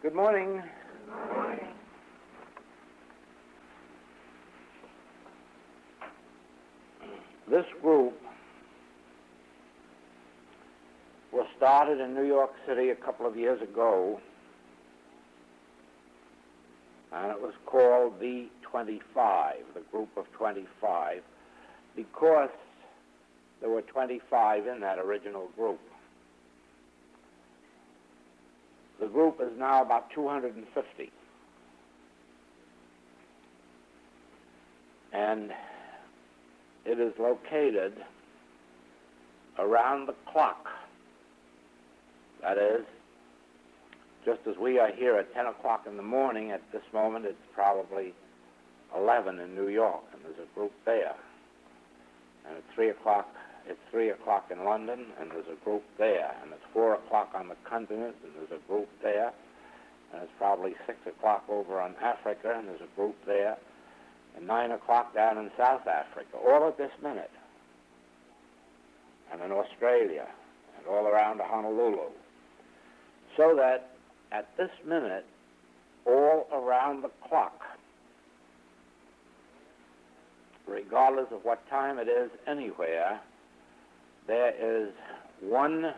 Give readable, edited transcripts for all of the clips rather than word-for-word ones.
Good morning. Good morning. This group was started in New York City a couple of years ago, and it was called the 25, the group of 25, because there were 25 in that original group. The group is now about 250. And it is located around the clock. That is, just as we are here at 10 o'clock in the morning, at this moment it's probably 11 in New York, and there's a group there. And at 3 o'clock, it's 3 o'clock in London, and there's a group there. And it's 4 o'clock on the continent, and there's a group there. And it's probably 6 o'clock over on Africa, and there's a group there. And 9 o'clock down in South Africa, all at this minute. And in Australia, and all around Honolulu. So that at this minute, all around the clock, regardless of what time it is anywhere, there is one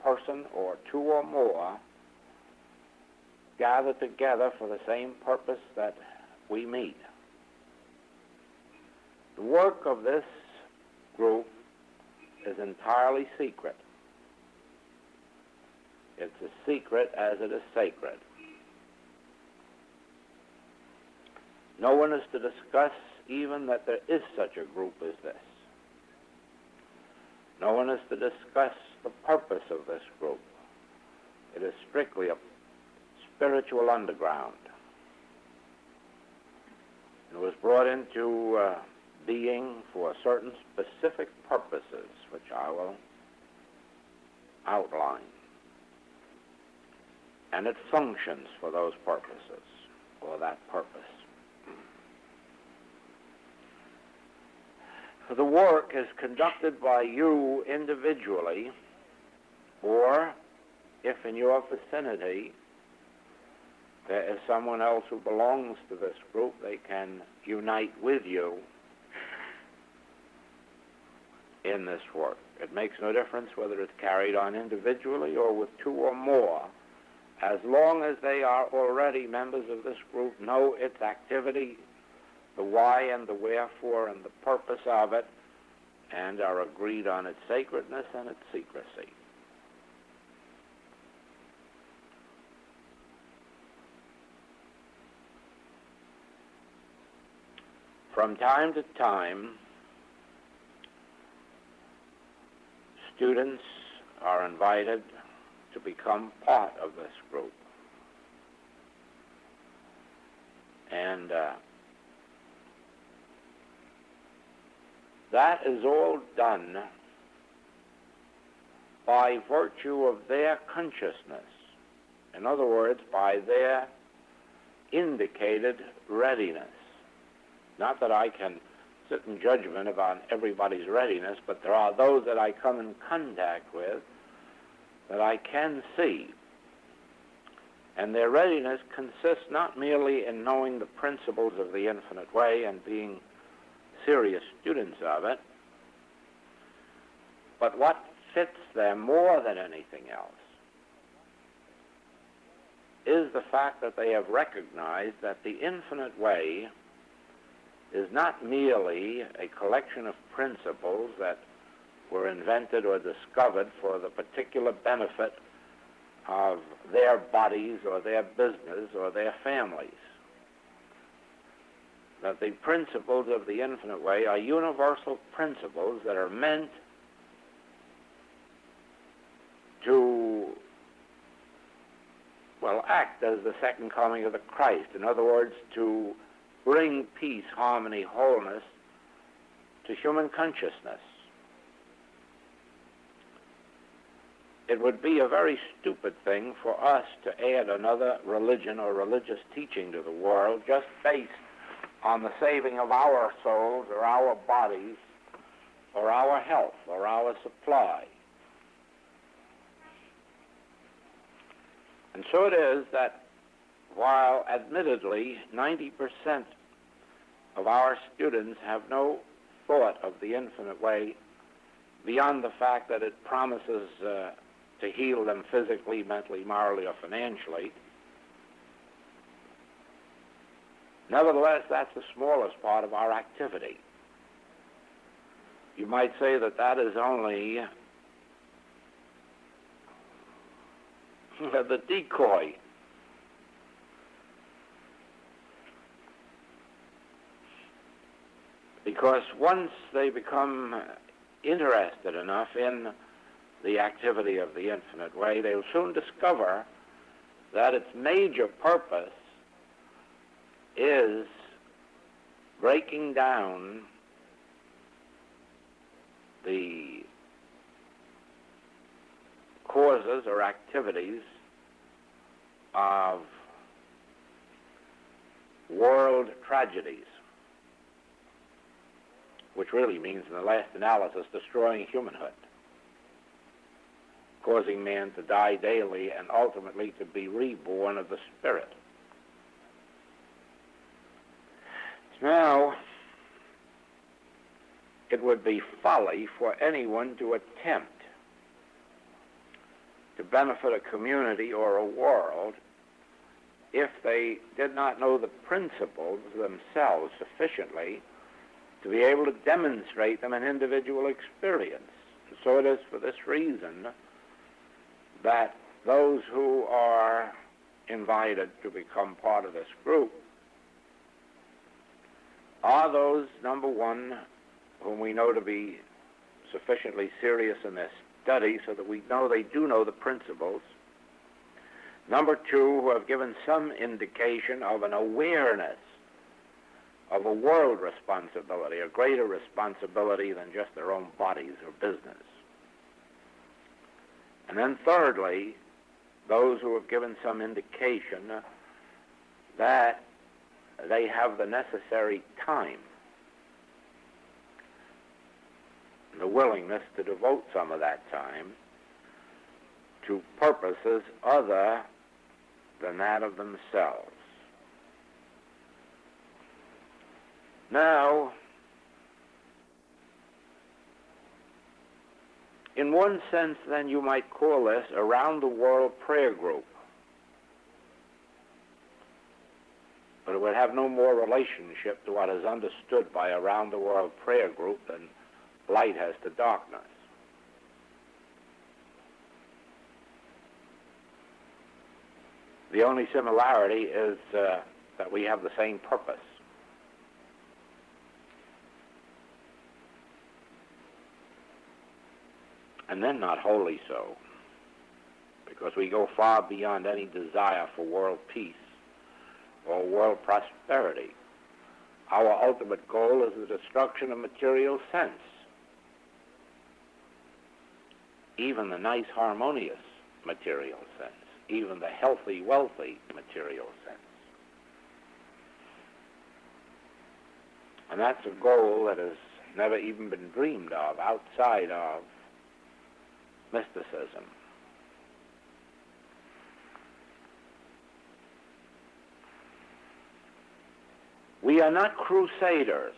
person or two or more gathered together for the same purpose that we meet. The work of this group is entirely secret. It's as secret as it is sacred. No one is to discuss even that there is such a group as this. No one is to discuss the purpose of this group. It is strictly a spiritual underground. It was brought into being for certain specific purposes, which I will outline. And it functions for those purposes, or that purpose. The work is conducted by you individually, or if in your vicinity there is someone else who belongs to this group, they can unite with you in this work. It makes no difference whether it's carried on individually or with two or more. As long as they are already members of this group, know its activity, the why and the wherefore and the purpose of it, and are agreed on its sacredness and its secrecy. From time to time, students are invited to become part of this group. And that is all done by virtue of their consciousness. In other words, by their indicated readiness. Not that I can sit in judgment about everybody's readiness, but there are those that I come in contact with that I can see. And their readiness consists not merely in knowing the principles of the infinite way and being serious students of it, but what fits them more than anything else is the fact that they have recognized that the infinite way is not merely a collection of principles that were invented or discovered for the particular benefit of their bodies or their business or their families. That the principles of the infinite way are universal principles that are meant to, act as the second coming of the Christ. In other words, to bring peace, harmony, wholeness to human consciousness. It would be a very stupid thing for us to add another religion or religious teaching to the world just based on the saving of our souls or our bodies or our health or our supply. And so it is that while admittedly 90% of our students have no thought of the infinite way beyond the fact that it promises to heal them physically, mentally, morally, or financially, nevertheless, that's the smallest part of our activity. You might say that that is only the decoy. Because once they become interested enough in the activity of the infinite way, they'll soon discover that its major purpose is breaking down the causes or activities of world tragedies, which really means, in the last analysis, destroying humanhood, causing man to die daily and ultimately to be reborn of the spirit. Now, it would be folly for anyone to attempt to benefit a community or a world if they did not know the principles themselves sufficiently to be able to demonstrate them in individual experience. So it is for this reason that those who are invited to become part of this group are those, number one, whom we know to be sufficiently serious in their study so that we know they do know the principles. Number two, who have given some indication of an awareness of a world responsibility, a greater responsibility than just their own bodies or business. And then thirdly, those who have given some indication that they have the necessary time, the willingness to devote some of that time to purposes other than that of themselves. Now, in one sense, then, you might call this a round-the-world prayer group. But it would have no more relationship to what is understood by a round-the-world prayer group than light has to darkness. The only similarity is that we have the same purpose. And then not wholly so, because we go far beyond any desire for world peace or world prosperity. Our ultimate goal is the destruction of material sense, even the nice, harmonious material sense, even the healthy, wealthy material sense. And that's a goal that has never even been dreamed of outside of mysticism. We are not crusaders.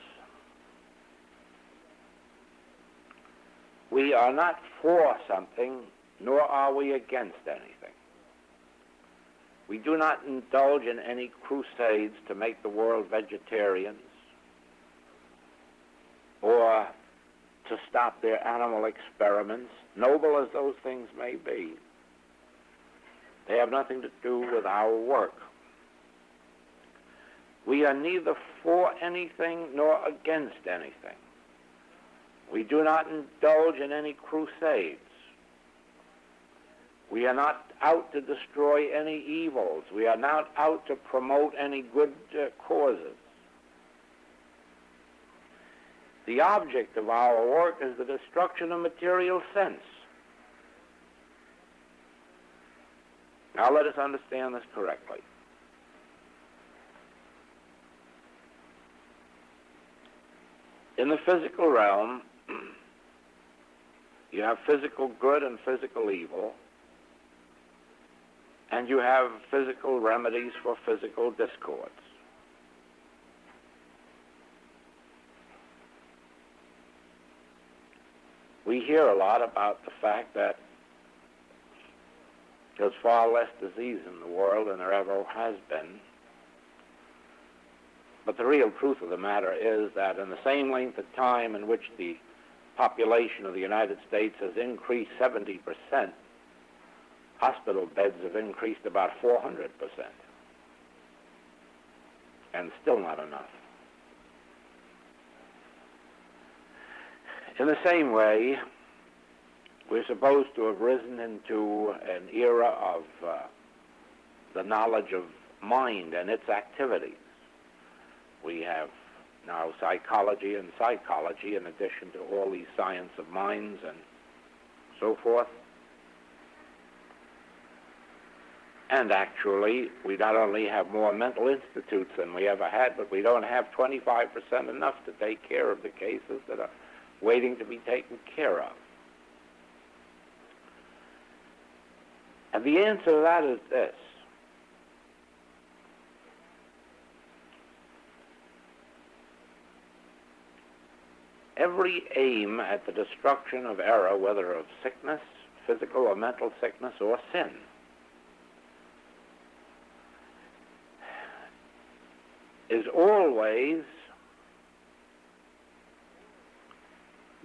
We are not for something, nor are we against anything. We do not indulge in any crusades to make the world vegetarians or to stop their animal experiments, noble as those things may be. They have nothing to do with our work. We are neither for anything nor against anything. We do not indulge in any crusades. We are not out to destroy any evils. We are not out to promote any good causes. The object of our work is the destruction of material sense. Now let us understand this correctly. In the physical realm, you have physical good and physical evil. and you have physical remedies for physical discords. We hear a lot about the fact that there's far less disease in the world than there ever has been. But the real truth of the matter is that in the same length of time in which the population of the United States has increased 70%, hospital beds have increased about 400%. And still not enough. In the same way, we're supposed to have risen into an era of the knowledge of mind and its activities. We have now psychology and psychology in addition to all these science of minds and so forth. And actually, we not only have more mental institutes than we ever had, but we don't have 25% enough to take care of the cases that are waiting to be taken care of. And the answer to that is this. Every aim at the destruction of error, whether of sickness, physical or mental sickness, or sin, is always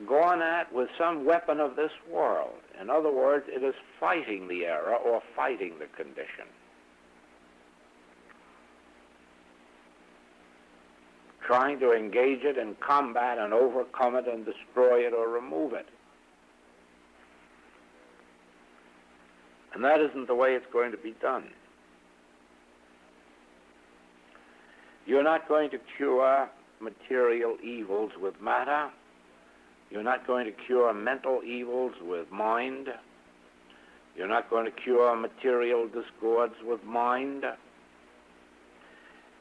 gone at with some weapon of this world. In other words, it is fighting the error or fighting the condition. Trying to engage it in combat and overcome it and destroy it or remove it. And that isn't the way it's going to be done. You're not going to cure material evils with matter. You're not going to cure mental evils with mind. You're not going to cure material discords with mind.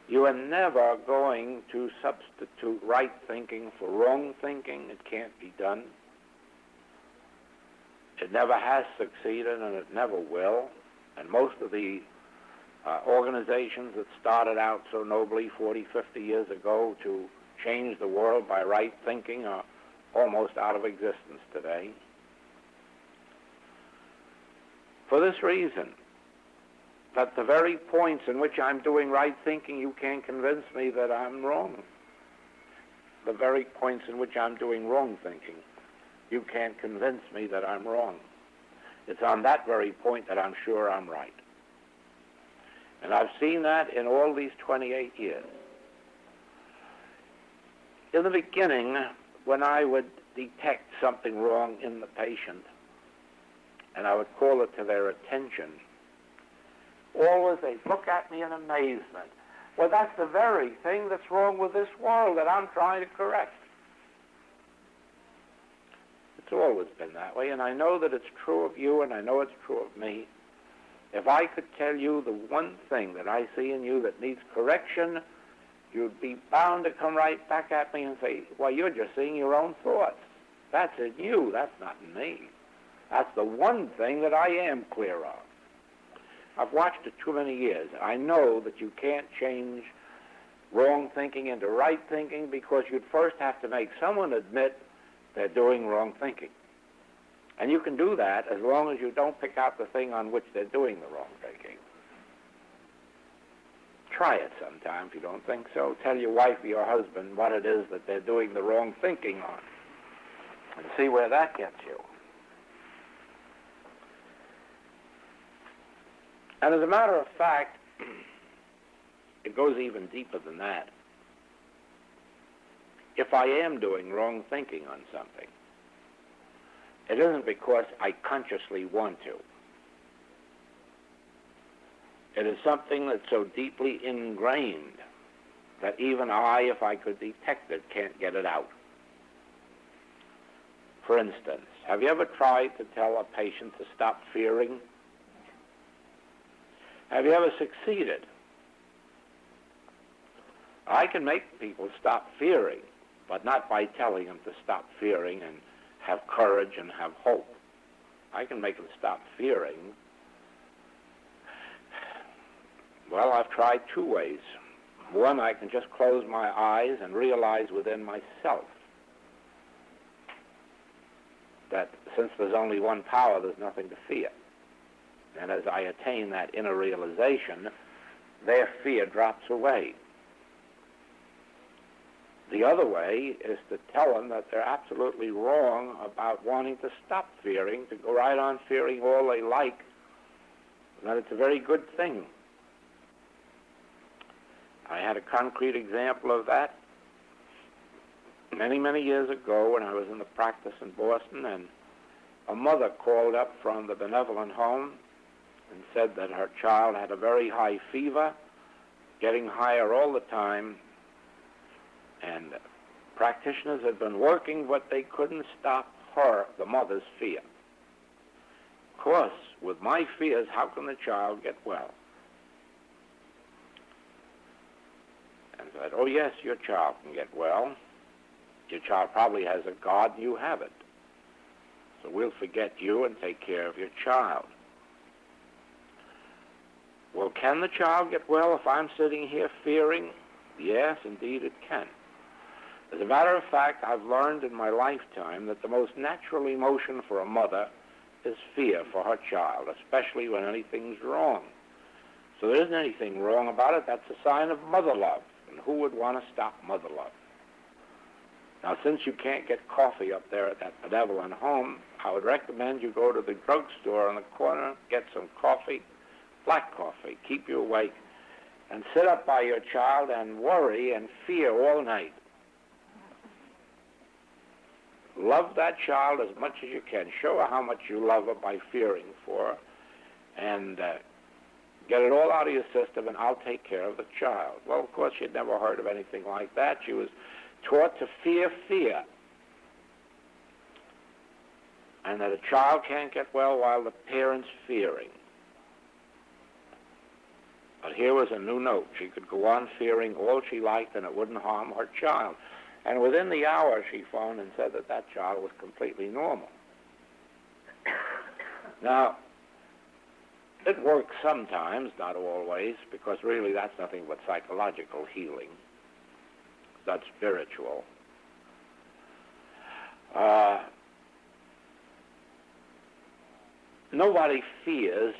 You are never going to substitute right thinking for wrong thinking. It can't be done. It never has succeeded, and it never will. And most of the organizations that started out so nobly 40, 50 years ago to change the world by right thinking are almost out of existence today. For this reason, that the very points in which I'm doing right thinking, you can't convince me that I'm wrong. The very points in which I'm doing wrong thinking, you can't convince me that I'm wrong. It's on that very point that I'm sure I'm right. And I've seen that in all these 28 years. In the beginning, when I would detect something wrong in the patient, and I would call it to their attention, always they'd look at me in amazement. Well, that's the very thing that's wrong with this world that I'm trying to correct. It's always been that way, and I know that it's true of you, and I know it's true of me. If I could tell you the one thing that I see in you that needs correction, you'd be bound to come right back at me and say, well, you're just seeing your own thoughts. That's in you, that's not in me. That's the one thing that I am clear of. I've watched it too many years. I know that you can't change wrong thinking into right thinking because you'd first have to make someone admit they're doing wrong thinking. And you can do that as long as you don't pick out the thing on which they're doing the wrong thinking. Try it sometime if you don't think so. Tell your wife or your husband what it is that they're doing the wrong thinking on and see where that gets you. And as a matter of fact, it goes even deeper than that. If I am doing wrong thinking on something, it isn't because I consciously want to. It is something that's so deeply ingrained that even I, if I could detect it, can't get it out. For instance, have you ever tried to tell a patient to stop fearing? Have you ever succeeded? I can make people stop fearing, but not by telling them to stop fearing and have courage and have hope. I can make them stop fearing Well, I've tried two ways. One, I can just close my eyes and realize within myself that since there's only one power, there's nothing to fear. And as I attain that inner realization, their fear drops away. The other way is to tell them that they're absolutely wrong about wanting to stop fearing, to go right on fearing all they like, and that it's a very good thing. I had a concrete example of that many, many years ago when I was in the practice in Boston, and a mother called up from the benevolent home and said that her child had a very high fever, getting higher all the time, and practitioners had been working, but they couldn't stop her, the mother's fear. Of course, with my fears, how can the child get well? And I said, oh yes, your child can get well. Your child probably has a God, and you haven't. So we'll forget you and take care of your child. Well, can the child get well if I'm sitting here fearing? Yes, indeed it can. As a matter of fact, I've learned in my lifetime that the most natural emotion for a mother is fear for her child, especially when anything's wrong. So there isn't anything wrong about it. That's a sign of mother love. And who would want to stop mother love? Now, since you can't get coffee up there at that benevolent home, I would recommend you go to the drugstore on the corner, get some coffee, black coffee, keep you awake, and sit up by your child and worry and fear all night. Love that child as much as you can. Show her how much you love her by fearing for her, and get it all out of your system, and I'll take care of the child. Well, of course, she'd never heard of anything like that. She was taught to fear fear, and that a child can't get well while the parent's fearing. But here was a new note. She could go on fearing all she liked, and it wouldn't harm her child. And within the hour, she phoned and said that that child was completely normal. Now, it works sometimes, not always, because really that's nothing but psychological healing. That's spiritual. Nobody fears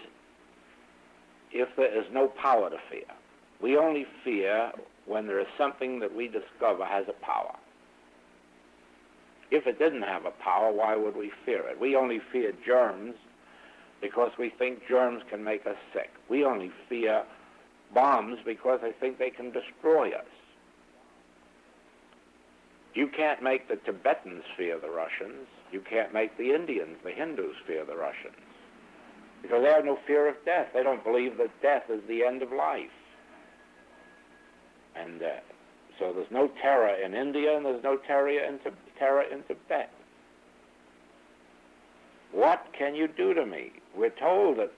if there is no power to fear. We only fear when there is something that we discover has a power. If it didn't have a power, why would we fear it? We only fear germs because we think germs can make us sick. We only fear bombs because they think they can destroy us. You can't make the Tibetans fear the Russians. You can't make the Indians, the Hindus, fear the Russians, because they have no fear of death. They don't believe that death is the end of life. And so there's no terror in India, and there's no terror in Tibet. What can you do to me? We're told that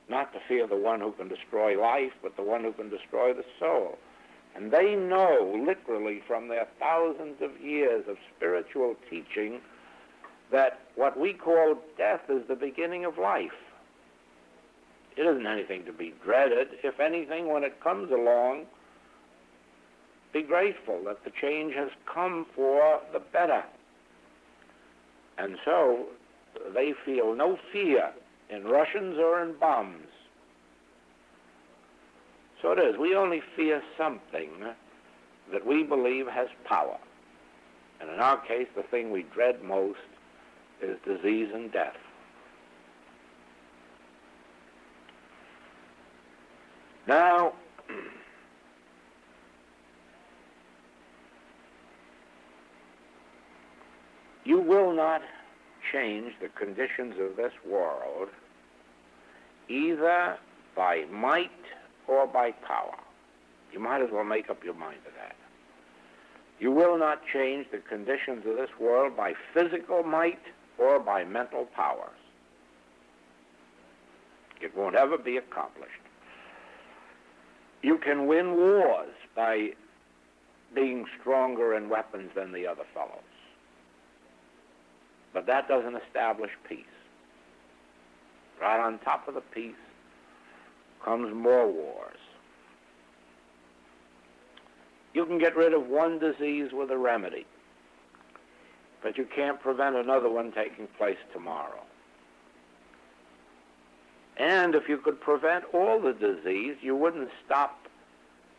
not to fear the one who can destroy life, but the one who can destroy the soul. And they know, literally, from their thousands of years of spiritual teaching, that what we call death is the beginning of life. It isn't anything to be dreaded. If anything, when it comes along, be grateful that the change has come for the better. And so they feel no fear in Russians or in bombs. So it is. We only fear something that we believe has power. And in our case, the thing we dread most is disease and death. Now, you will not change the conditions of this world either by might or by power. You might as well make up your mind to that. You will not change the conditions of this world by physical might or by mental powers. It won't ever be accomplished. You can win wars by being stronger in weapons than the other fellows. But that doesn't establish peace. Right on top of the peace comes more wars. You can get rid of one disease with a remedy, but you can't prevent another one taking place tomorrow. And if you could prevent all the disease, you wouldn't stop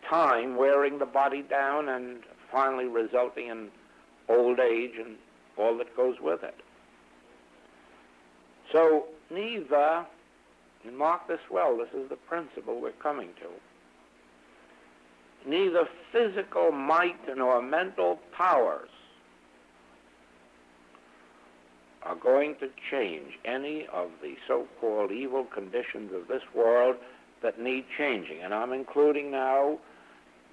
time wearing the body down and finally resulting in old age and all that goes with it. So neither, and mark this well, this is the principle we're coming to, neither physical might nor mental powers are going to change any of the so-called evil conditions of this world that need changing. And I'm including now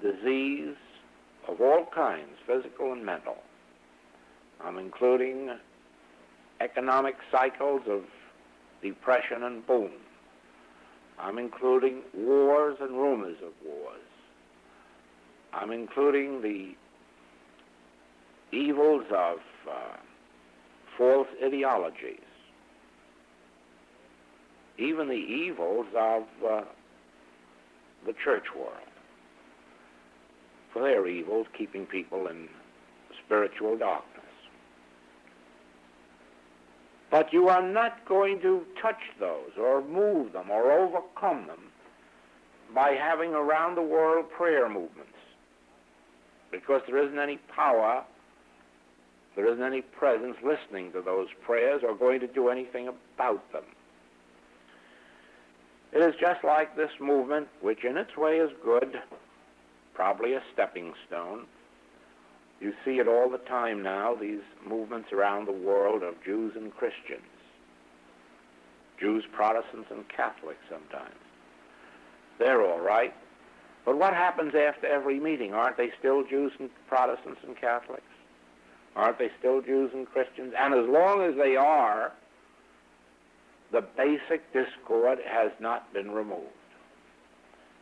disease of all kinds, physical and mental. I'm including economic cycles of depression and boom. I'm including wars and rumors of wars. I'm including the evils of false ideologies, even the evils of the church world, for their evils keeping people in spiritual darkness. But you are not going to touch those or move them or overcome them by having around the world prayer movements, because there isn't any power, there isn't any presence listening to those prayers or going to do anything about them. It is just like this movement, which in its way is good, probably a stepping stone. You see it all the time now, these movements around the world of Jews and Christians, Jews, Protestants, and Catholics sometimes. They're all right. But what happens after every meeting? Aren't they still Jews and Protestants and Catholics? Aren't they still Jews and Christians? And as long as they are, the basic discord has not been removed.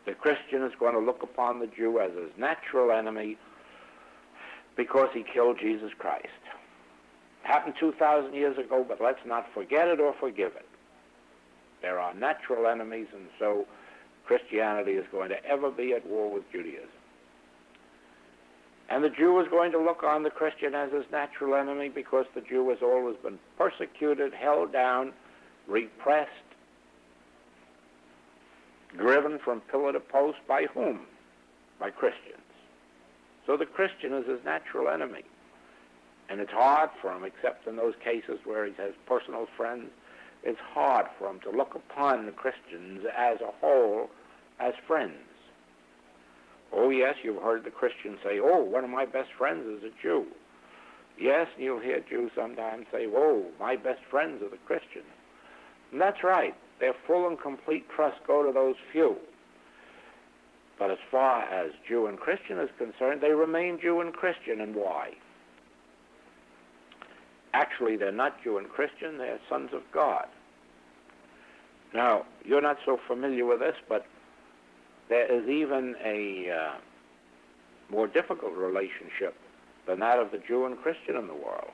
The Christian is going to look upon the Jew as his natural enemy because he killed Jesus Christ. It happened 2,000 years ago, but let's not forget it or forgive it. There are natural enemies, and so Christianity is going to ever be at war with Judaism. And the Jew is going to look on the Christian as his natural enemy because the Jew has always been persecuted, held down, repressed, driven from pillar to post by whom? By Christians. So the Christian is his natural enemy. And it's hard for him, except in those cases where he has personal friends, it's hard for him to look upon the Christians as a whole as friends. Oh, yes, you've heard the Christians say, oh, one of my best friends is a Jew. Yes, and you'll hear Jews sometimes say, oh, my best friends are the Christians. And that's right. Their full and complete trust go to those few. But as far as Jew and Christian is concerned, they remain Jew and Christian. And why? Actually, they're not Jew and Christian, they're sons of God. Now, you're not so familiar with this, but there is even a more difficult relationship than that of the Jew and Christian in the world.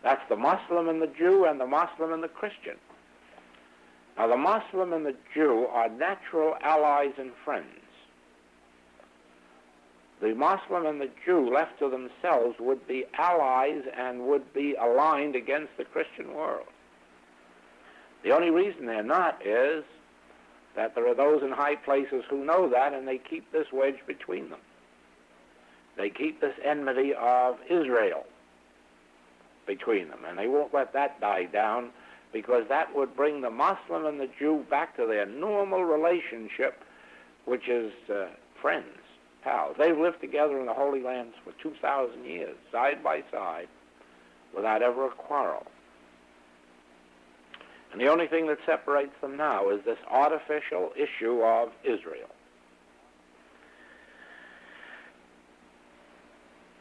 That's the Muslim and the Jew and the Muslim and the Christian. Now, the Muslim and the Jew are natural allies and friends. The Muslim and the Jew, left to themselves, would be allies and would be aligned against the Christian world. The only reason they're not is that there are those in high places who know that, and they keep this wedge between them. They keep this enmity of Israel between them, and they won't let that die down, because that would bring the Muslim and the Jew back to their normal relationship, which is friends, pals. They've lived together in the Holy Lands for 2,000 years, side by side, without ever a quarrel. And the only thing that separates them now is this artificial issue of Israel.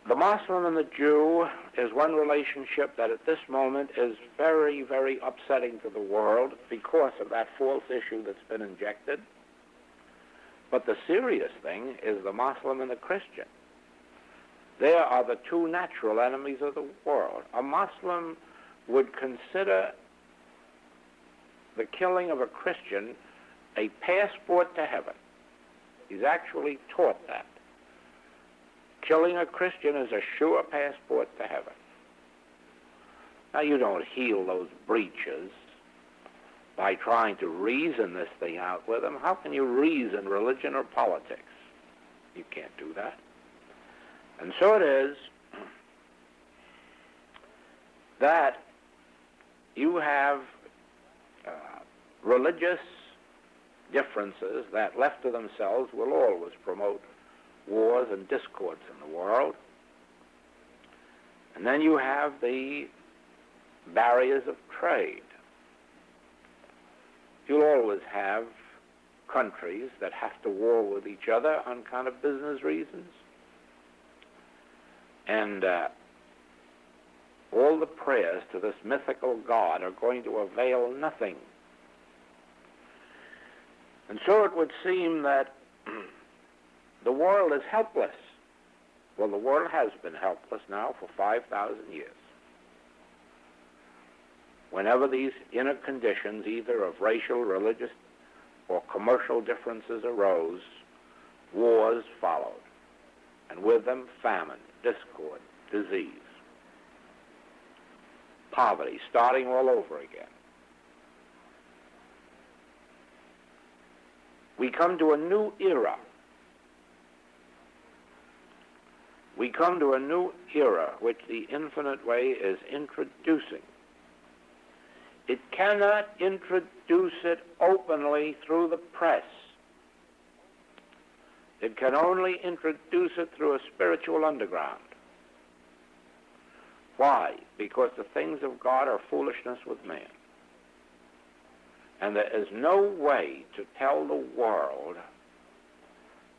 The Muslim and the Jew is one relationship that at this moment is very, very upsetting to the world because of that false issue that's been injected. But the serious thing is the Muslim and the Christian. They are the two natural enemies of the world. A Muslim would consider the killing of a Christian a passport to heaven. He's actually taught that. killing a Christian is a sure passport to heaven. Now, you don't heal those breaches by trying to reason this thing out with them. How can you reason religion or politics? You can't do that. And so it is that you have religious differences that, left to themselves, will always promote wars and discords in the world. And then you have the barriers of trade. You'll always have countries that have to war with each other on kind of business reasons. And all the prayers to this mythical God are going to avail nothing. And so it would seem that the world is helpless. Well, the world has been helpless now for 5,000 years. Whenever these inner conditions, either of racial, religious, or commercial differences arose, wars followed, and with them famine, discord, disease, poverty, starting all over again. We come to a new era. We come to a new era which the Infinite Way is introducing. It cannot introduce it openly through the press. It can only introduce it through a spiritual underground. Why? Because the things of God are foolishness with man. And there is no way to tell the world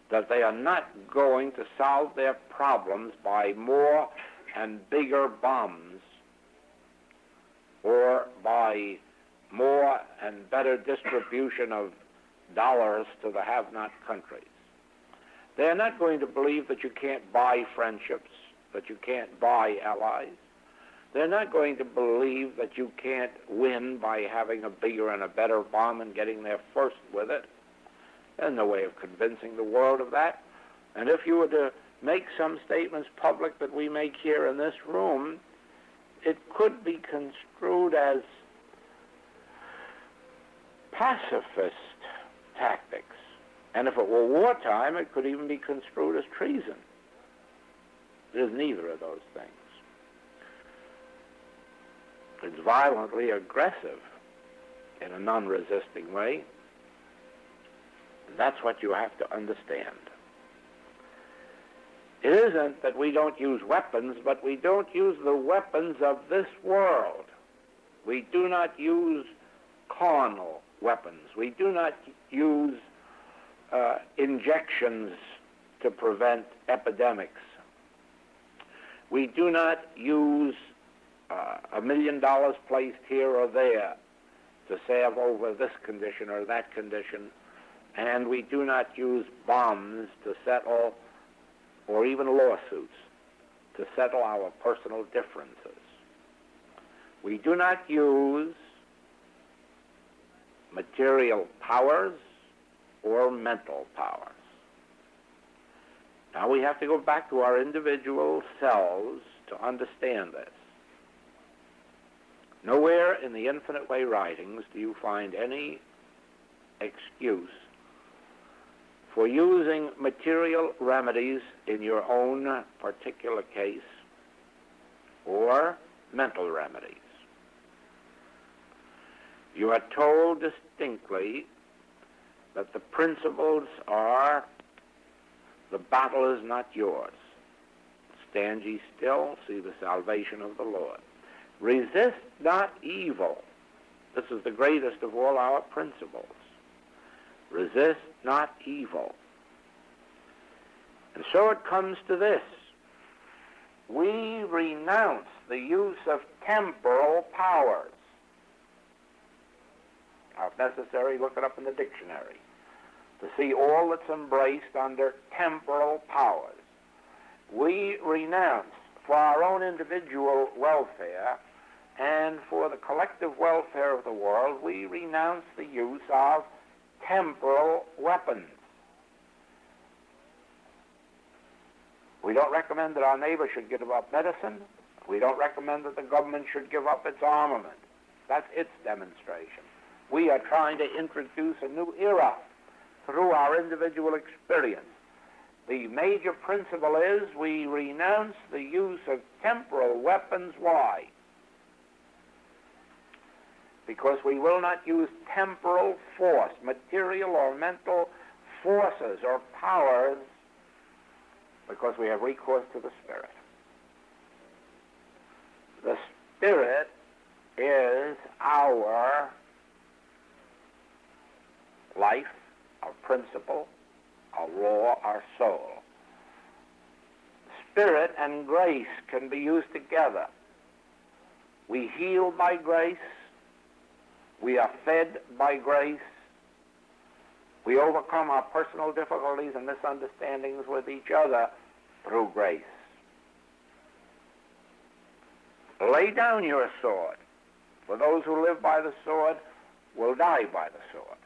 that they are not going to solve their problems by more and bigger bombs, or by more and better distribution of dollars to the have-not countries. They're not going to believe that you can't buy friendships, that you can't buy allies. They're not going to believe that you can't win by having a bigger and a better bomb and getting there first with it. There's no way of convincing the world of that. And if you were to make some statements public that we make here in this room, it could be construed as pacifist tactics. And if it were wartime, it could even be construed as treason. It is neither of those things. It's violently aggressive in a non-resisting way. And that's what you have to understand. It isn't that we don't use weapons, but we don't use the weapons of this world. We do not use carnal weapons. We do not use injections to prevent epidemics. We do not use $1 million placed here or there to salve over this condition or that condition, and we do not use bombs to settle, or even lawsuits, to settle our personal differences. We do not use material powers or mental powers. Now we have to go back to our individual selves to understand this. Nowhere in the Infinite Way writings do you find any excuse for using material remedies in your own particular case or mental remedies. You are told distinctly that the principles are, the battle is not yours. Stand ye still, see the salvation of the Lord. Resist not evil. This is the greatest of all our principles. Resist not evil. And so it comes to this. We renounce the use of temporal powers. Now, if necessary, look it up in the dictionary to see all that's embraced under temporal powers. We renounce, for our own individual welfare and for the collective welfare of the world, we renounce the use of temporal weapons. We don't recommend that our neighbor should give up medicine. We don't recommend that the government should give up its armament. That's its demonstration. We are trying to introduce a new era through our individual experience. The major principle is we renounce the use of temporal weapons. Why? Because we will not use temporal force, material or mental forces or powers, because we have recourse to the Spirit. The Spirit is our life, our principle, our law, our soul. Spirit and grace can be used together. We heal by grace. We are fed by grace. We overcome our personal difficulties and misunderstandings with each other through grace. Lay down your sword, for those who live by the sword will die by the sword.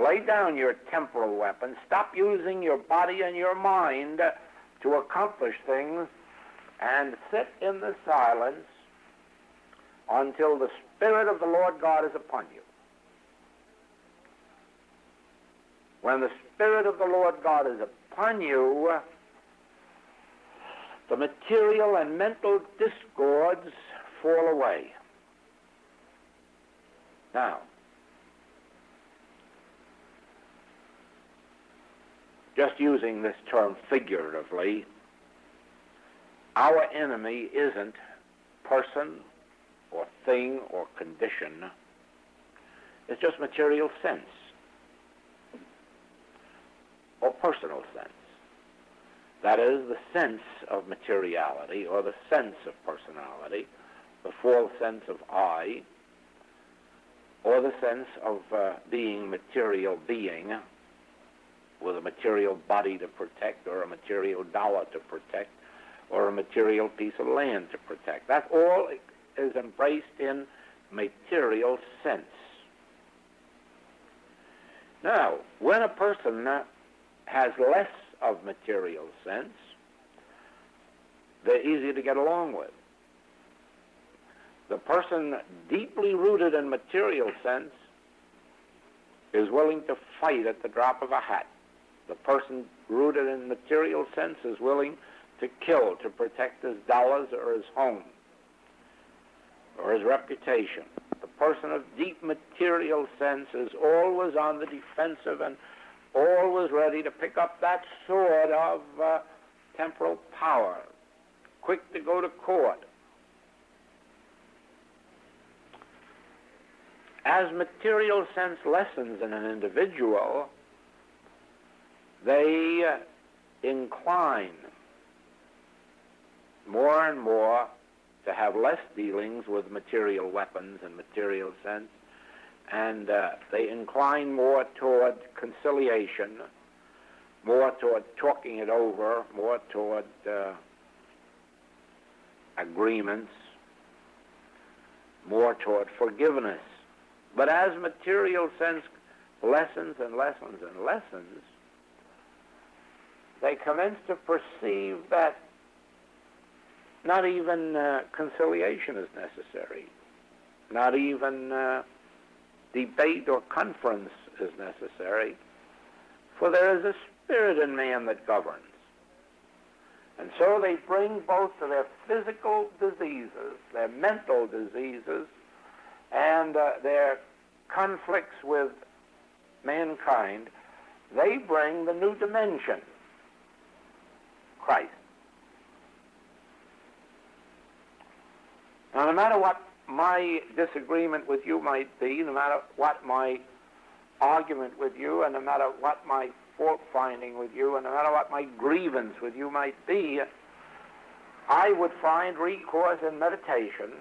Lay down your temporal weapons. Stop using your body and your mind to accomplish things, and sit in the silence until the Spirit of the Lord God is upon you. When the Spirit of the Lord God is upon you, the material and mental discords fall away. Now, just using this term figuratively, our enemy isn't person or thing or condition. It's just material sense or personal sense. That is, the sense of materiality or the sense of personality, the false sense of I, or the sense of being material being, with a material body to protect, or a material dollar to protect, or a material piece of land to protect. That all is embraced in material sense. Now, when a person has less of material sense, they're easy to get along with. The person deeply rooted in material sense is willing to fight at the drop of a hat. The person rooted in material sense is willing to kill to protect his dollars or his home or his reputation. The person of deep material sense is always on the defensive and always ready to pick up that sword of temporal power, quick to go to court. As material sense lessens in an individual, they incline more and more to have less dealings with material weapons and material sense, and they incline more toward conciliation, more toward talking it over, more toward agreements, more toward forgiveness. But as material sense lessens and lessens and lessens, they commence to perceive that not even conciliation is necessary. Not even debate or conference is necessary, for there is a spirit in man that governs. And so they bring both to their physical diseases, their mental diseases, and their conflicts with mankind, they bring the new dimension, Christ. Now, no matter what my disagreement with you might be, no matter what my argument with you, and no matter what my fault-finding with you, and no matter what my grievance with you might be, I would find recourse in meditation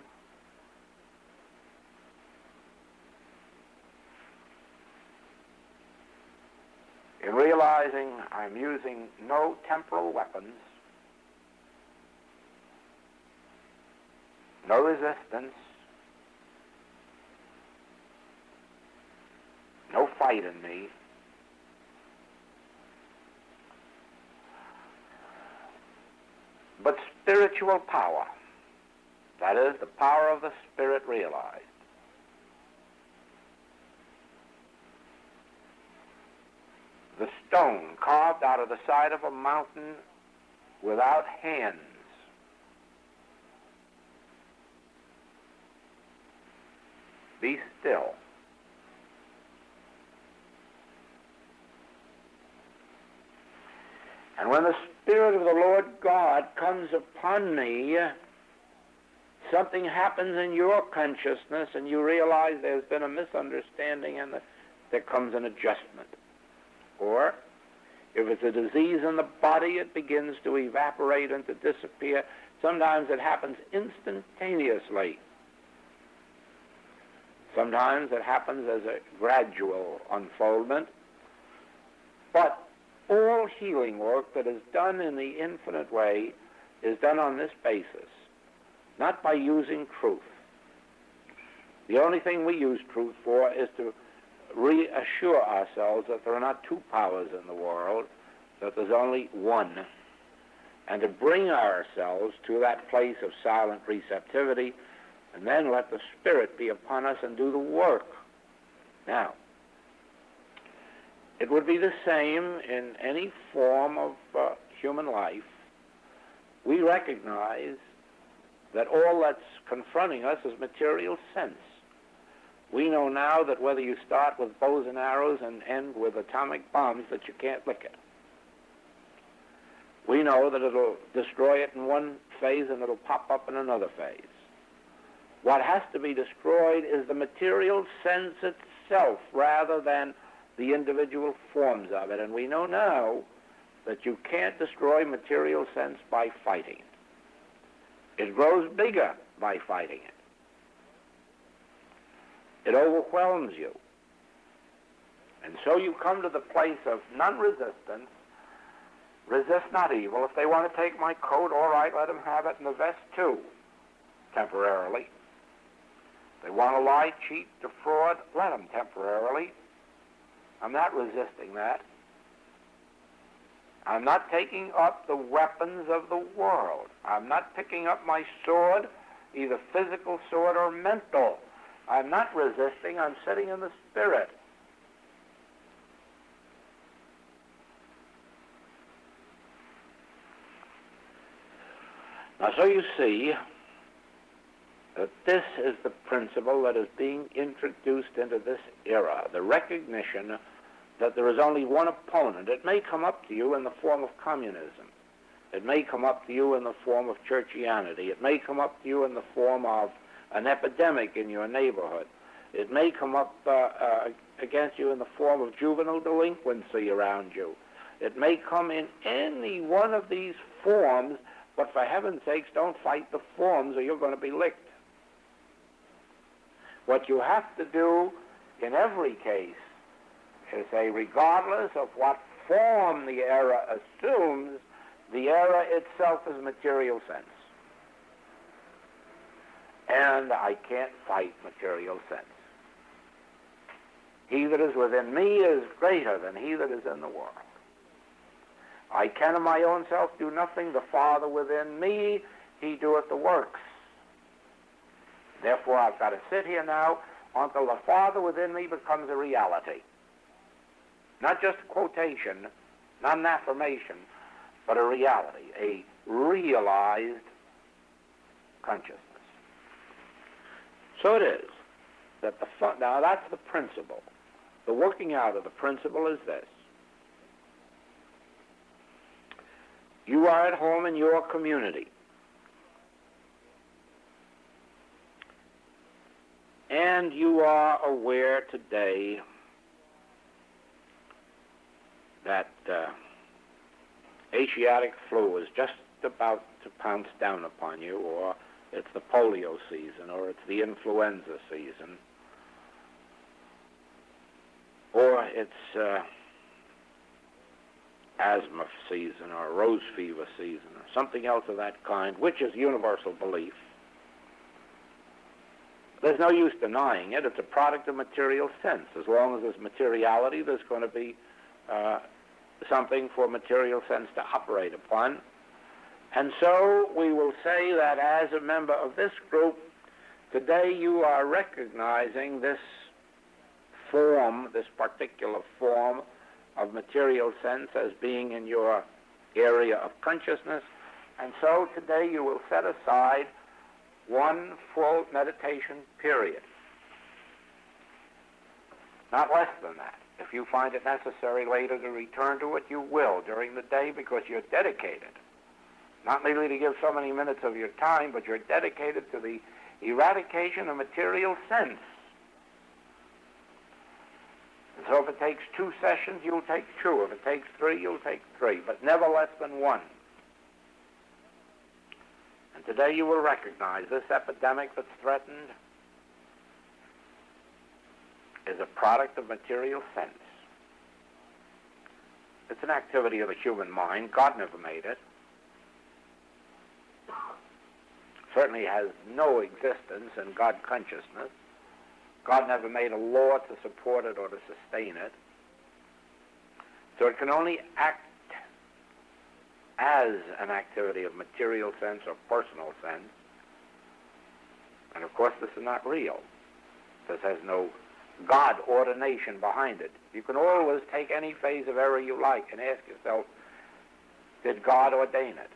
in realizing I'm using no temporal weapons, no resistance, no fight in me. spiritual power. That is, the power of the Spirit realized. The stone carved out of the side of a mountain without hands. Be still. And when the Spirit of the Lord God comes upon me, something happens in your consciousness and you realize there's been a misunderstanding and there comes an adjustment. Or, if it's a disease in the body, it begins to evaporate and to disappear. Sometimes it happens instantaneously. Sometimes it happens as a gradual unfoldment. But all healing work that is done in the infinite way is done on this basis, not by using truth. The only thing we use truth for is to reassure ourselves that there are not two powers in the world, that there's only one, and to bring ourselves to that place of silent receptivity, and then let the Spirit be upon us and do the work. Now, it would be the same in any form of human life. We recognize that all that's confronting us is material sense. We know now that whether you start with bows and arrows and end with atomic bombs, that you can't lick it. We know that it'll destroy it in one phase and it'll pop up in another phase. What has to be destroyed is the material sense itself rather than the individual forms of it. And we know now that you can't destroy material sense by fighting it. It grows bigger by fighting it. It overwhelms you. And so you come to the place of non-resistance. Resist not evil. If they want to take my coat, all right, let them have it, and the vest too, temporarily. If they want to lie, cheat, defraud, let them temporarily. I'm not resisting that. I'm not taking up the weapons of the world. I'm not picking up my sword, either physical sword or mental. I'm not resisting. I'm sitting in the Spirit. Now, so you see that this is the principle that is being introduced into this era, the recognition that there is only one opponent. It may come up to you in the form of communism. It may come up to you in the form of churchianity. It may come up to you in the form of an epidemic in your neighborhood. It may come up against you in the form of juvenile delinquency around you. It may come in any one of these forms, but for heaven's sakes, don't fight the forms or you're going to be licked. What you have to do in every case is say, regardless of what form the error assumes, the error itself is material sense. And I can't fight material sense. He that is within me is greater than he that is in the world. I can of my own self do nothing. The Father within me, he doeth the works. Therefore, I've got to sit here now until the Father within me becomes a reality. Not just a quotation, not an affirmation, but a reality, a realized consciousness. So it is that now that's the principle. The working out of the principle is this. You are at home in your community. And you are aware today that Asiatic flu is just about to pounce down upon you, or it's the polio season, or it's the influenza season, or it's asthma season, or rose fever season, or something else of that kind, which is universal belief. There's no use denying it. It's a product of material sense. As long as there's materiality, there's going to be something for material sense to operate upon. And so we will say that as a member of this group, today you are recognizing this form, this particular form of material sense as being in your area of consciousness. And so today you will set aside one full meditation period. Not less than that. If you find it necessary later to return to it, you will during the day, because you're dedicated. Not merely to give so many minutes of your time, but you're dedicated to the eradication of material sense. And so if it takes 2 sessions, you'll take 2. If it takes 3, you'll take 3, but never less than 1. And today you will recognize this epidemic that's threatened is a product of material sense. It's an activity of the human mind. God never made it. Certainly has no existence in God consciousness. God never made a law to support it or to sustain it. So it can only act as an activity of material sense or personal sense. And of course this is not real. This has no God ordination behind it. You can always take any phase of error you like and ask yourself, did God ordain it?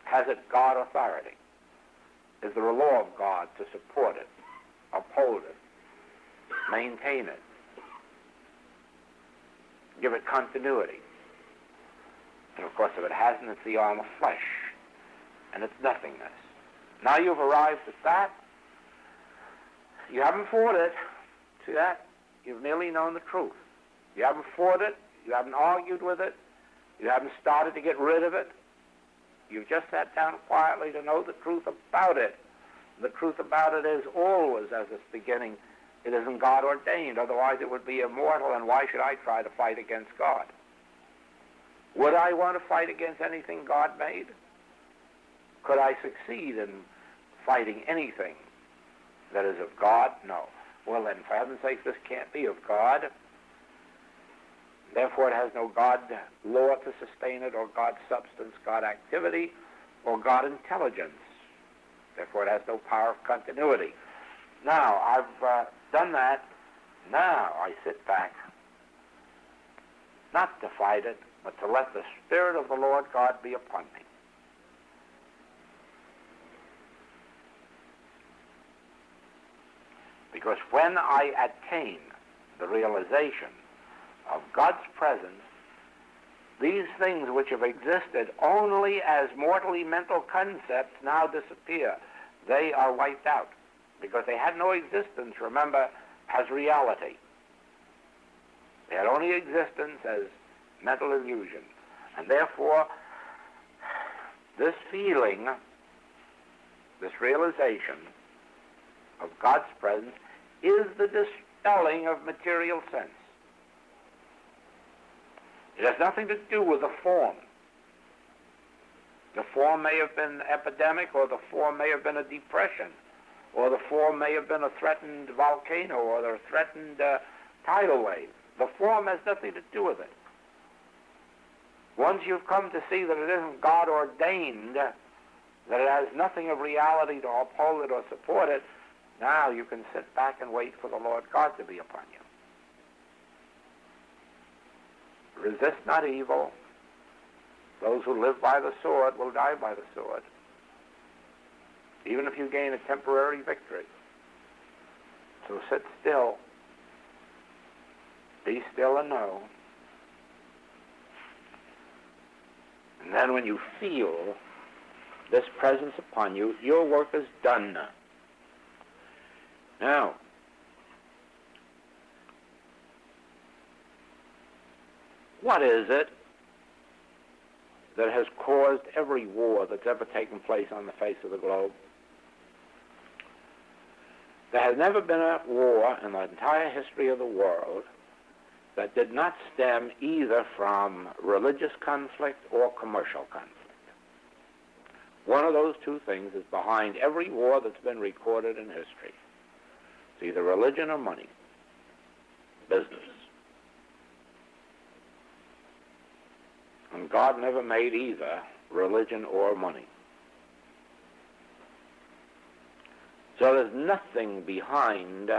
Has it God authority? Is there a law of God to support it, uphold it, maintain it, give it continuity? And of course, if it hasn't, it's the arm of flesh, and it's nothingness. Now you've arrived at that. You haven't fought it. See that? You've merely known the truth. You haven't fought it. You haven't argued with it. You haven't started to get rid of it. You've just sat down quietly to know the truth about it. The truth about it is always, as its beginning, it isn't God ordained. Otherwise it would be immortal, and why should I try to fight against God? Would I want to fight against anything God made? Could I succeed in fighting anything that is of God? No. Well then, for heaven's sake, this can't be of God. Therefore it has no God law to sustain it, or God substance, God activity, or God intelligence. Therefore it has no power of continuity. Now, I've done that. Now I sit back, not to fight it, but to let the Spirit of the Lord God be upon me. Because when I attain the realization of God's presence, these things which have existed only as mortally mental concepts now disappear. They are wiped out because they had no existence, remember, as reality. They had only existence as mental illusion. And therefore, this feeling, this realization of God's presence is the dispelling of material sense. It has nothing to do with the form. The form may have been epidemic, or the form may have been a depression, or the form may have been a threatened volcano, or a threatened tidal wave. The form has nothing to do with it. Once you've come to see that it isn't God ordained, that it has nothing of reality to uphold it or support it, now you can sit back and wait for the Lord God to be upon you. Resist not evil. Those who live by the sword will die by the sword, even if you gain a temporary victory. So sit still. Be still and know. And then when you feel this presence upon you, your work is done. Now, what is it that has caused every war that's ever taken place on the face of the globe? There has never been a war in the entire history of the world that did not stem either from religious conflict or commercial conflict. One of those two things is behind every war that's been recorded in history. It's either religion or money, business. And God never made either religion or money. So there's nothing behind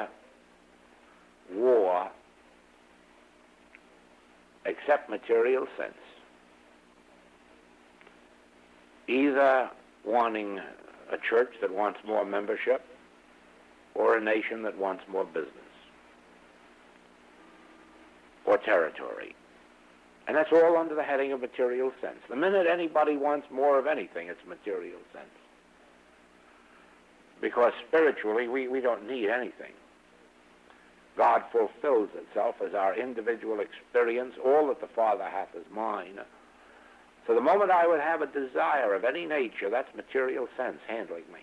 war except material sense. Either wanting a church that wants more membership or a nation that wants more business or territory. And that's all under the heading of material sense. The minute anybody wants more of anything, it's material sense. Because spiritually, we don't need anything. God fulfills itself as our individual experience. All that the Father hath is mine. So the moment I would have a desire of any nature, that's material sense handling me.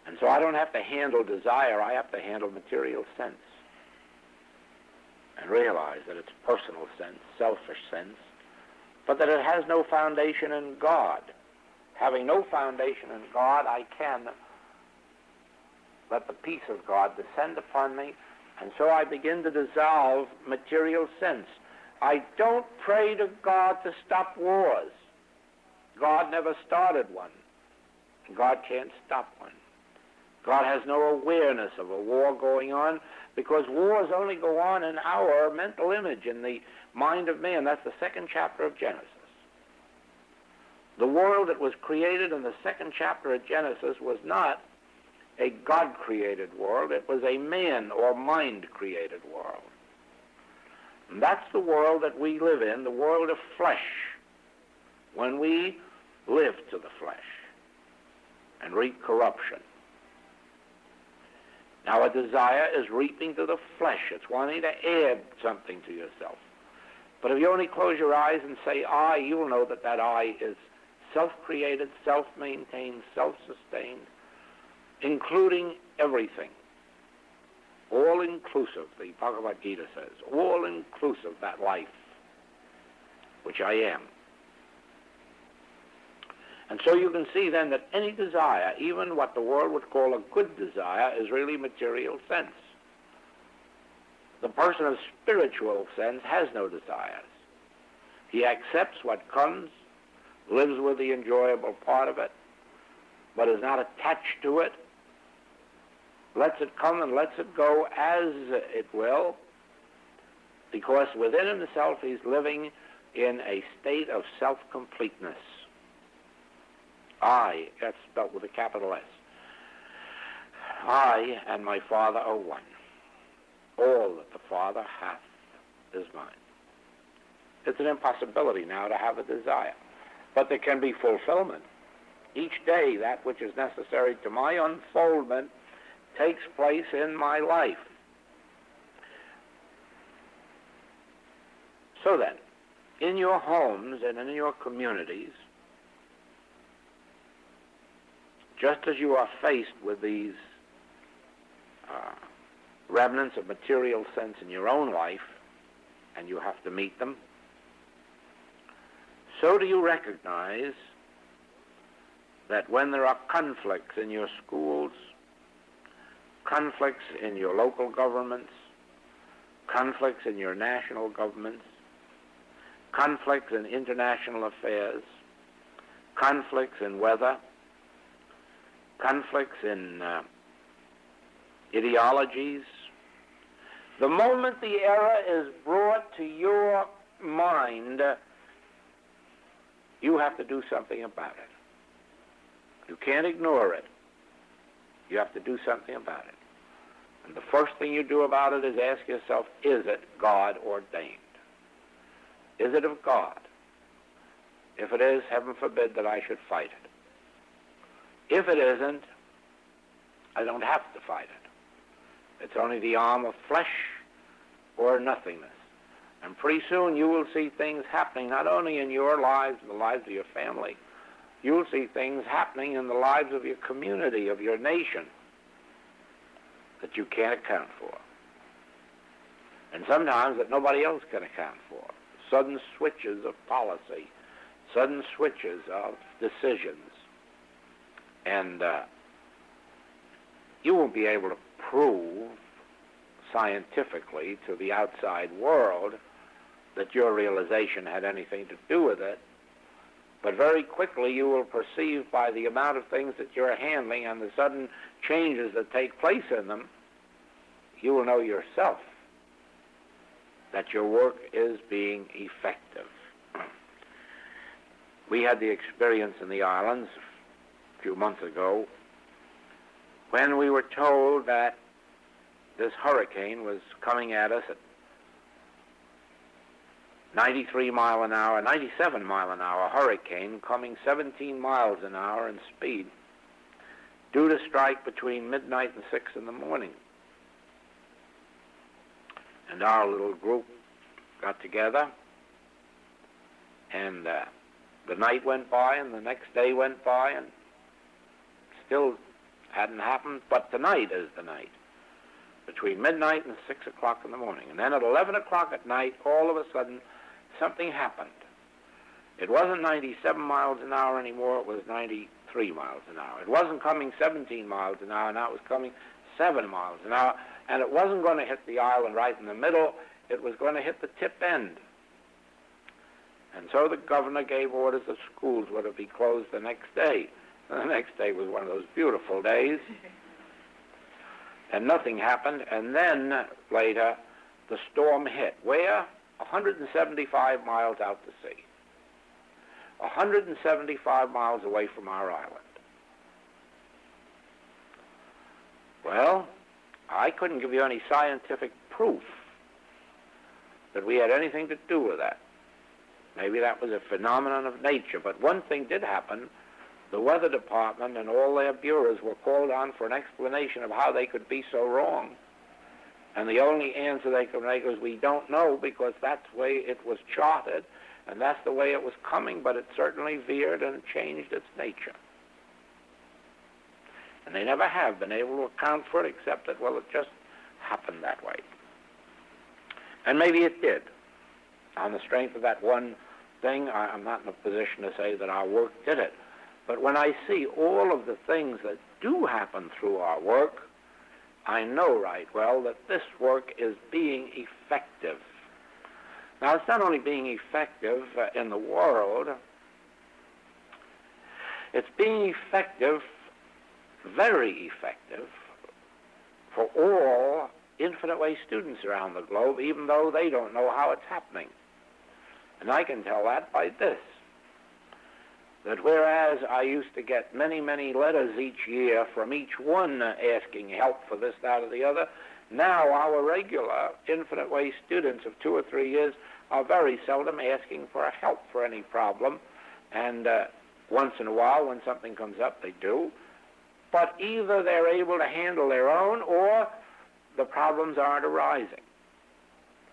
And so I don't have to handle desire, I have to handle material sense. And realize that it's personal sense, selfish sense, but that it has no foundation in God. Having no foundation in God, I can let the peace of God descend upon me, and so I begin to dissolve material sense. I don't pray to God to stop wars. God never started one. God can't stop one. God has no awareness of a war going on, because wars only go on in our mental image, in the mind of man. That's the second chapter of Genesis. The world that was created in the second chapter of Genesis was not a God-created world. It was a man or mind-created world. And that's the world that we live in, the world of flesh, when we live to the flesh and reap corruption. Now, a desire is reaping to the flesh. It's wanting to add something to yourself. But if you only close your eyes and say I, you'll know that that I is self-created, self-maintained, self-sustained, including everything. All-inclusive, the Bhagavad Gita says. All-inclusive, that life, which I am. And so you can see then that any desire, even what the world would call a good desire, is really material sense. The person of spiritual sense has no desires. He accepts what comes, lives with the enjoyable part of it, but is not attached to it, lets it come and lets it go as it will, because within himself he's living in a state of self-completeness. I, that's spelled with a capital S. I and my Father are one. All that the Father hath is mine. It's an impossibility now to have a desire. But there can be fulfillment. Each day, that which is necessary to my unfoldment takes place in my life. So then, in your homes and in your communities, just as you are faced with these remnants of material sense in your own life, and you have to meet them, so do you recognize that when there are conflicts in your schools, conflicts in your local governments, conflicts in your national governments, conflicts in international affairs, conflicts in weather, conflicts in ideologies, the moment the error is brought to your mind, you have to do something about it. You can't ignore it. You have to do something about it. And the first thing you do about it is ask yourself, is it God ordained? Is it of God? If it is, heaven forbid that I should fight it. If it isn't, I don't have to fight it. It's only the arm of flesh or nothingness. And pretty soon you will see things happening not only in your lives and the lives of your family, you will see things happening in the lives of your community, of your nation, that you can't account for. And sometimes that nobody else can account for. Sudden switches of policy, sudden switches of decisions. And you won't be able to prove scientifically to the outside world that your realization had anything to do with it, but very quickly you will perceive by the amount of things that you're handling and the sudden changes that take place in them, you will know yourself that your work is being effective. We had the experience in the islands a few months ago when we were told that this hurricane was coming at us at 93 mile an hour, 97 mile an hour hurricane coming 17 miles an hour in speed, due to strike between midnight and 6 in the morning. And our little group got together, and the night went by, and the next day went by, and still hadn't happened, but tonight is the night, between midnight and 6 o'clock in the morning. And then at 11 o'clock at night, all of a sudden, something happened. It wasn't 97 miles an hour anymore, it was 93 miles an hour. It wasn't coming 17 miles an hour, now it was coming 7 miles an hour, and it wasn't going to hit the island right in the middle, it was going to hit the tip end. And so the governor gave orders that schools were to be closed the next day. And the next day was one of those beautiful days, and nothing happened, and then later the storm hit. Where? 175 miles out to sea. 175 miles away from our island. Well, I couldn't give you any scientific proof that we had anything to do with that. Maybe that was a phenomenon of nature, but one thing did happen. The weather department and all their bureaus were called on for an explanation of how they could be so wrong. And the only answer they could make was, we don't know, because that's the way it was charted, and that's the way it was coming, but it certainly veered and changed its nature. And they never have been able to account for it, except that, well, it just happened that way. And maybe it did. On the strength of that one thing, I'm not in a position to say that our work did it. But when I see all of the things that do happen through our work, I know right well that this work is being effective. Now, it's not only being effective in the world, it's being effective, very effective, for all Infinite Way students around the globe, even though they don't know how it's happening. And I can tell that by this, that whereas I used to get many, many letters each year from each one asking help for this, that, or the other, now our regular Infinite Way students of 2 or 3 years are very seldom asking for help for any problem. And once in a while, when something comes up, they do. But either they're able to handle their own, or the problems aren't arising.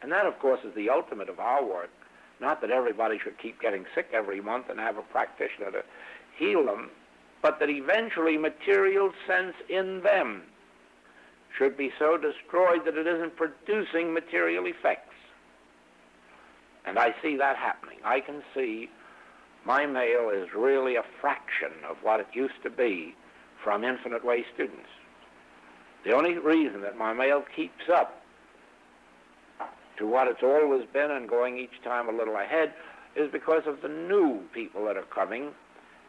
And that, of course, is the ultimate of our work. Not that everybody should keep getting sick every month and have a practitioner to heal them, but that eventually material sense in them should be so destroyed that it isn't producing material effects. And I see that happening. I can see my mail is really a fraction of what it used to be from Infinite Way students. The only reason that my mail keeps up to what it's always been and going each time a little ahead is because of the new people that are coming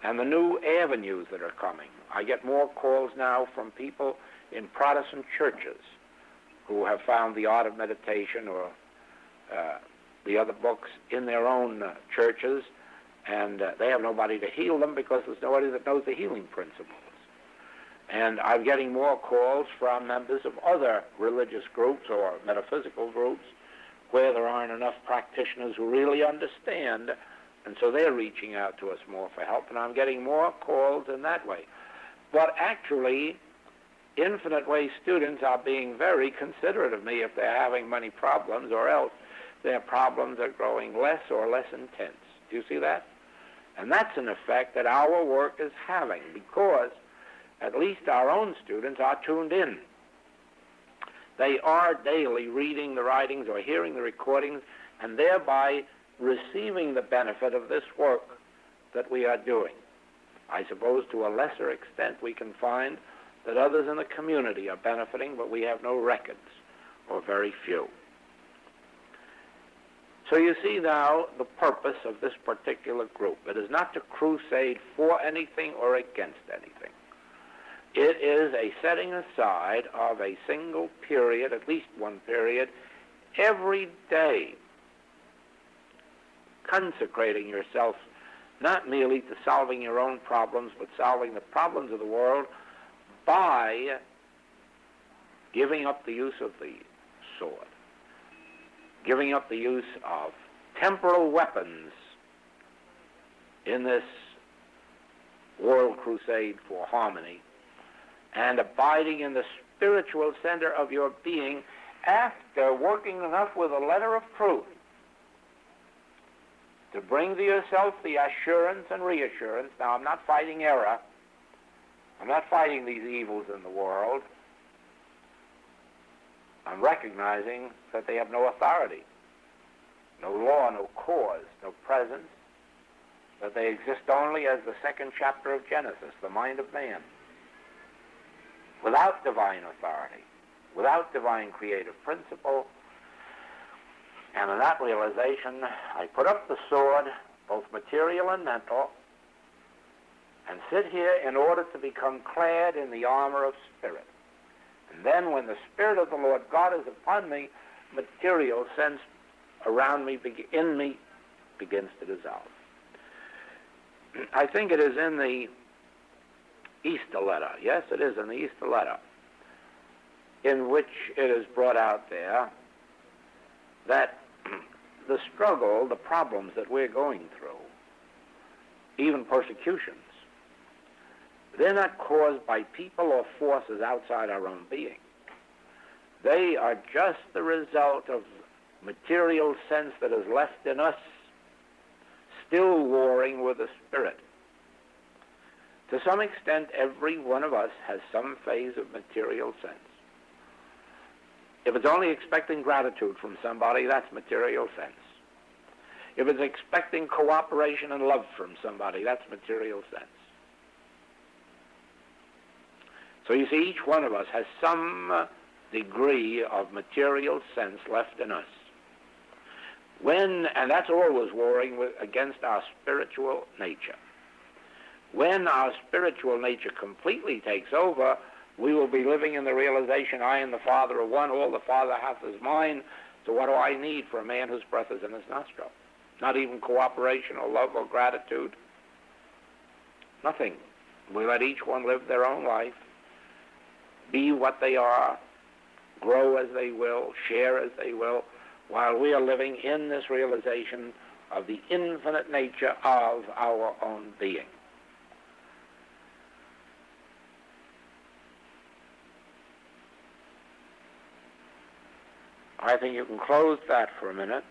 and the new avenues that are coming. I get more calls now from people in Protestant churches who have found the art of meditation or the other books in their own churches, and they have nobody to heal them because there's nobody that knows the healing principles. And I'm getting more calls from members of other religious groups or metaphysical groups where there aren't enough practitioners who really understand, and so they're reaching out to us more for help, and I'm getting more calls in that way. But actually, Infinite Way students are being very considerate of me if they're having many problems, or else their problems are growing less or less intense. Do you see that? And that's an effect that our work is having, because at least our own students are tuned in. They are daily reading the writings or hearing the recordings, and thereby receiving the benefit of this work that we are doing. I suppose to a lesser extent we can find that others in the community are benefiting, but we have no records, or very few. So you see now the purpose of this particular group. It is not to crusade for anything or against anything. It is a setting aside of a single period, at least one period, every day, consecrating yourself not merely to solving your own problems, but solving the problems of the world by giving up the use of the sword, giving up the use of temporal weapons in this world crusade for harmony, and abiding in the spiritual center of your being after working enough with a letter of truth to bring to yourself the assurance and reassurance. Now, I'm not fighting error. I'm not fighting these evils in the world. I'm recognizing that they have no authority, no law, no cause, no presence, that they exist only as the second chapter of Genesis, the mind of man, without divine authority, without divine creative principle. And in that realization, I put up the sword, both material and mental, and sit here in order to become clad in the armor of spirit. And then when the Spirit of the Lord God is upon me, material sense around me, in me, begins to dissolve. I think it is in the Easter letter. Yes, it is in the Easter letter, in which it is brought out there that the struggle, the problems that we're going through, even persecutions, they're not caused by people or forces outside our own being. They are just the result of material sense that is left in us, still warring with the Spirit. To some extent, every one of us has some phase of material sense. If it's only expecting gratitude from somebody, that's material sense. If it's expecting cooperation and love from somebody, that's material sense. So you see, each one of us has some degree of material sense left in us. And that's always warring against our spiritual nature. When our spiritual nature completely takes over, we will be living in the realization, I and the Father are one, all the Father hath is mine, so what do I need for a man whose breath is in his nostril? Not even cooperation or love or gratitude. Nothing. We let each one live their own life, be what they are, grow as they will, share as they will, while we are living in this realization of the infinite nature of our own being. I think you can close that for a minute.